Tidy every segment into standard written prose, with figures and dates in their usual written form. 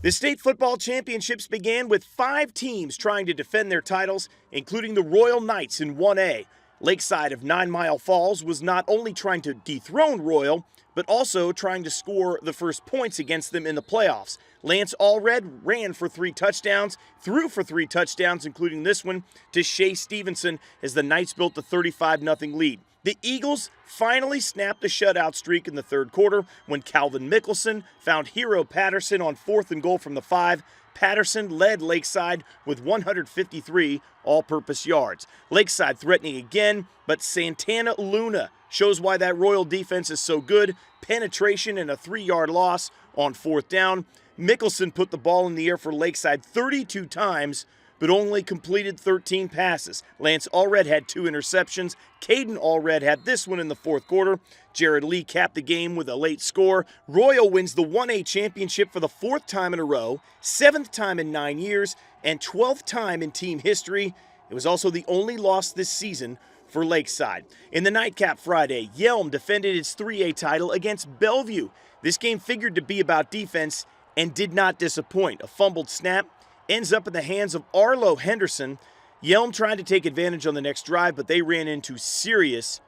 The state football championships began with 5 teams trying to defend their titles, including the Royal Knights in 1A. Lakeside of 9 Mile Falls was not only trying to dethrone Royal, but also trying to score the first points against them in the playoffs. Lance Allred ran for 3 touchdowns, threw for 3 touchdowns, including this one to Shea Stevenson as the Knights built the 35-0 lead. The Eagles finally snapped the shutout streak in the third quarter when Calvin Mickelson found KIRO Patterson on 4th and goal from the 5. Patterson led Lakeside with 153 all-purpose yards. Lakeside threatening again, but Santana Luna shows why that Royal defense is so good. Penetration and a 3-yard loss on 4th down. Mickelson put the ball in the air for Lakeside 32 times, but only completed 13 passes. Lance Allred had 2 interceptions. Caden Allred had this one in the 4th quarter. Jared Lee capped the game with a late score. Royal wins the 1A championship for the 4th time in a row, 7th time in 9 years, and 12th time in team history. It was also the only loss this season for Lakeside. In the nightcap Friday, Yelm defended its 3A title against Bellevue. This game figured to be about defense and did not disappoint. A fumbled snap ends up in the hands of Arlo Henderson. Yelm tried to take advantage on the next drive, but they ran into serious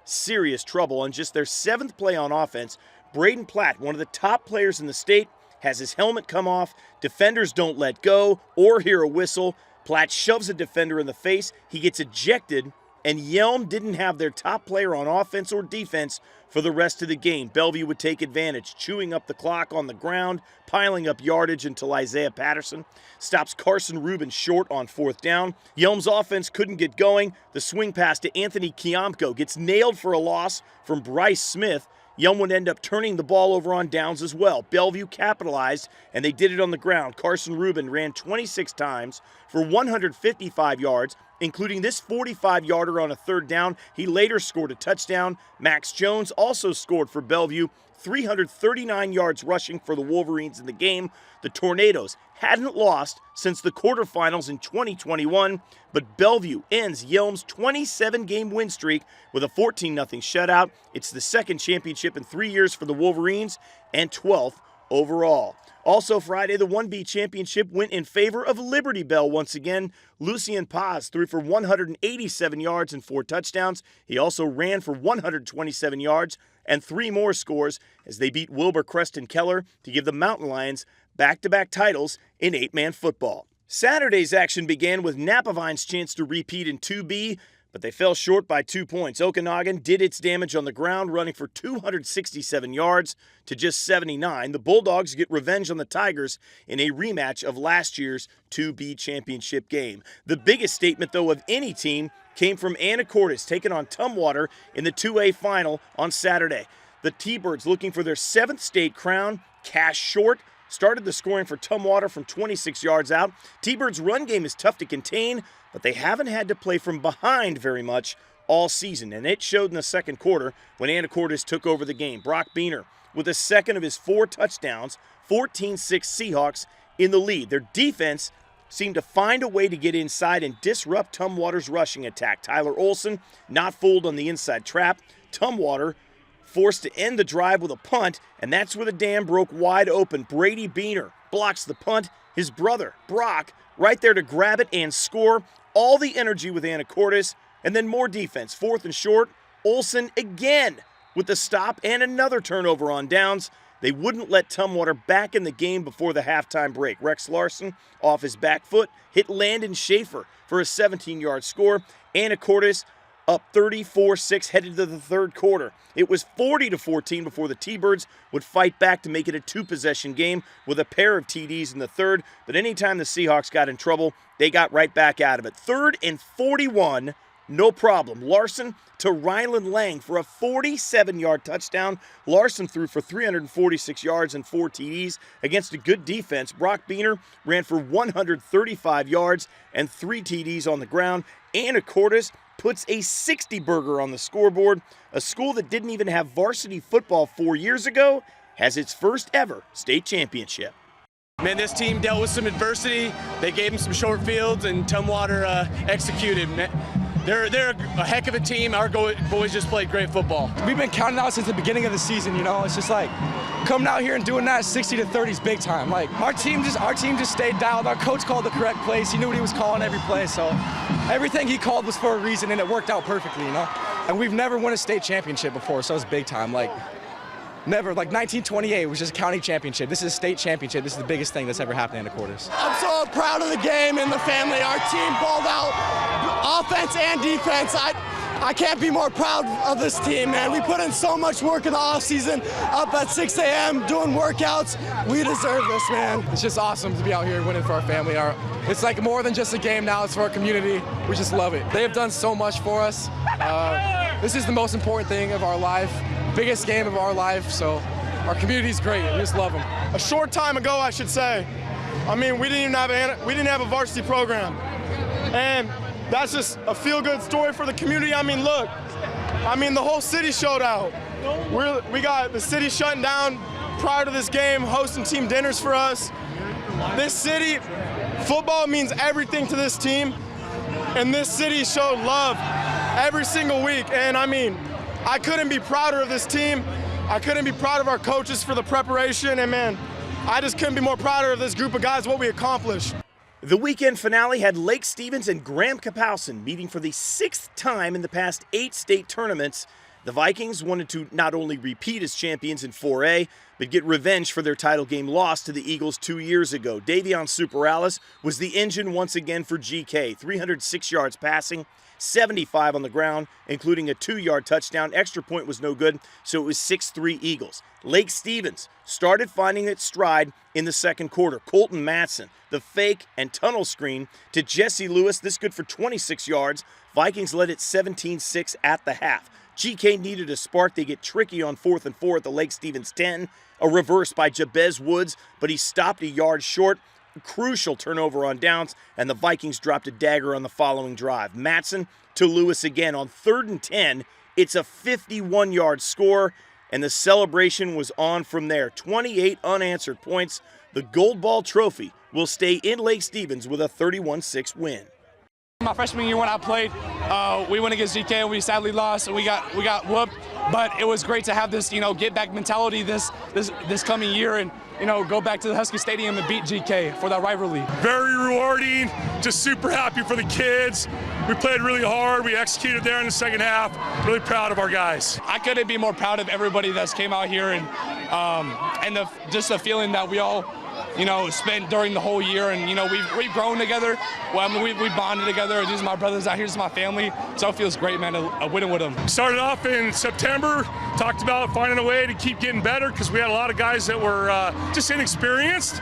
trouble on just their 7th play on offense. Braden Platt, one of the top players in the state, has his helmet come off. Defenders don't let go or hear a whistle. Platt shoves a defender in the face. He gets ejected, and Yelm didn't have their top player on offense or defense for the rest of the game. Bellevue would take advantage, chewing up the clock on the ground, piling up yardage until Isaiah Patterson stops Carson Rubin short on 4th down. Yelm's offense couldn't get going. The swing pass to Anthony Kiamko gets nailed for a loss from Bryce Smith. Yelm would end up turning the ball over on downs as well. Bellevue capitalized, and they did it on the ground. Carson Rubin ran 26 times for 155 yards, including this 45-yarder on a 3rd down. He later scored a touchdown. Max Jones also scored for Bellevue, 339 yards rushing for the Wolverines in the game. The Tornadoes hadn't lost since the quarterfinals in 2021, but Bellevue ends Yelm's 27-game win streak with a 14-0 shutout. It's the 2nd championship in 3 years for the Wolverines and 12th overall. Also Friday, the 1B championship went in favor of Liberty Bell once again. Lucien Paz threw for 187 yards and 4 touchdowns. He also ran for 127 yards and 3 more scores as they beat Wilbur Creston Keller to give the Mountain Lions back-to-back titles in 8-man football. Saturday's action began with Napavine's chance to repeat in 2B, but they fell short by 2 points. Okanagan did its damage on the ground, running for 267 yards to just 79. The Bulldogs get revenge on the Tigers in a rematch of last year's 2B championship game. The biggest statement, though, of any team came from Anacortes, taking on Tumwater in the 2A final on Saturday. The T-Birds, looking for their 7th state crown, cash short, started the scoring for Tumwater from 26 yards out. T-Birds' run game is tough to contain, but they haven't had to play from behind very much all season, and it showed in the 2nd quarter when Anacortes took over the game. Brock Beener with a 2nd of his 4 touchdowns, 14-6 Seahawks in the lead. Their defense seemed to find a way to get inside and disrupt Tumwater's rushing attack. Tyler Olson not fooled on the inside trap. Tumwater forced to end the drive with a punt, and that's where the dam broke wide open. Brady Beener blocks the punt. His brother, Brock, right there to grab it and score. All the energy with Anacortes, and then more defense. 4th and short, Olson again with the stop and another turnover on downs. They wouldn't let Tumwater back in the game before the halftime break. Rex Larson, off his back foot, hit Landon Schaefer for a 17-yard score. Anacortes up 34-6 headed to the 3rd quarter. It was 40-14 before the T-Birds would fight back to make it a 2-possession game with a pair of TDs in the 3rd. But anytime the Seahawks got in trouble, they got right back out of it. 3rd and 41, no problem. Larson to Rylan Lang for a 47-yard touchdown. Larson threw for 346 yards and 4 TDs against a good defense. Brock Beener ran for 135 yards and 3 TDs on the ground. Anacortes puts a 60-burger on the scoreboard. A school that didn't even have varsity football 4 years ago has its first ever state championship. Man, this team dealt with some adversity. They gave them some short fields, and Tumwater executed. They're a heck of a team. Our boys just played great football. We've been counting out since the beginning of the season, you know. It's just like coming out here and doing that 60-30 is big time. Like our team just stayed dialed. Our coach called the correct plays. He knew what he was calling every play. So everything he called was for a reason, and it worked out perfectly, you know. And we've never won a state championship before, so it's big time. Like never. Like 1928 was just a county championship. This is a state championship. This is the biggest thing that's ever happened in Anacortes. I'm so proud of the game and the family. Our team balled out, offense and defense. I can't be more proud of this team, man. We put in so much work in the offseason, up at 6 a.m. doing workouts. We deserve this, man. It's just awesome to be out here winning for our family. It's like more than just a game now. It's for our community. We just love it. They have done so much for us. This is the most important thing of our life, biggest game of our life. So our community's great. We just love them. A short time ago, I should say, I mean, we didn't have a varsity program, and that's just a feel-good story for the community. I mean, look, the whole city showed out. We got the city shutting down prior to this game, hosting team dinners for us. This city, football means everything to this team, and this city showed love every single week. And I couldn't be prouder of this team. I couldn't be proud of our coaches for the preparation, and man, I just couldn't be more prouder of this group of guys, what we accomplished. The weekend finale had Lake Stevens and Graham-Kapowsin meeting for the 6th time in the past 8 state tournaments. The Vikings wanted to not only repeat as champions in 4A, but get revenge for their title game loss to the Eagles 2 years ago. Davion Superales was the engine once again for GK, 306 yards passing, 75 on the ground, including a 2-yard touchdown. Extra point was no good, so it was 6-3 Eagles. Lake Stevens started finding its stride in the second quarter. Colton Matson, the fake and tunnel screen to Jesse Lewis, this good for 26 yards. Vikings led it 17-6 at the half. GK needed a spark. They get tricky on 4th and 4 at the Lake Stevens 10. A reverse by Jabez Woods, but he stopped a yard short. Crucial turnover on downs, and the Vikings dropped a dagger on the following drive. Matson to Lewis again on 3rd and 10. It's a 51-yard score, and the celebration was on from there. 28 unanswered points. The Gold Ball Trophy will stay in Lake Stevens with a 31-6 win. My freshman year when I played, we went against GK and we sadly lost, and we got whooped. But it was great to have this, get back mentality this coming year, and go back to the Husky Stadium and beat GK for that rivalry. Very rewarding. Just super happy for the kids. We played really hard. We executed there in the second half. Really proud of our guys. I couldn't be more proud of everybody that's came out here, and just the feeling that we all spent during the whole year, and we've grown together. Well, we bonded together. These are my brothers out here. This is my family. So it feels great, man, to win with them. Started off in September. Talked about finding a way to keep getting better because we had a lot of guys that were just inexperienced,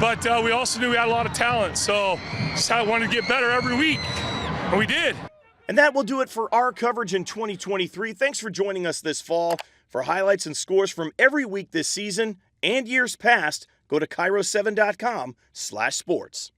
but we also knew we had a lot of talent. So just I wanted to get better every week, and we did. And that will do it for our coverage in 2023. Thanks for joining us this fall. For highlights and scores from every week this season and years past, go to KIRO7.com/sports.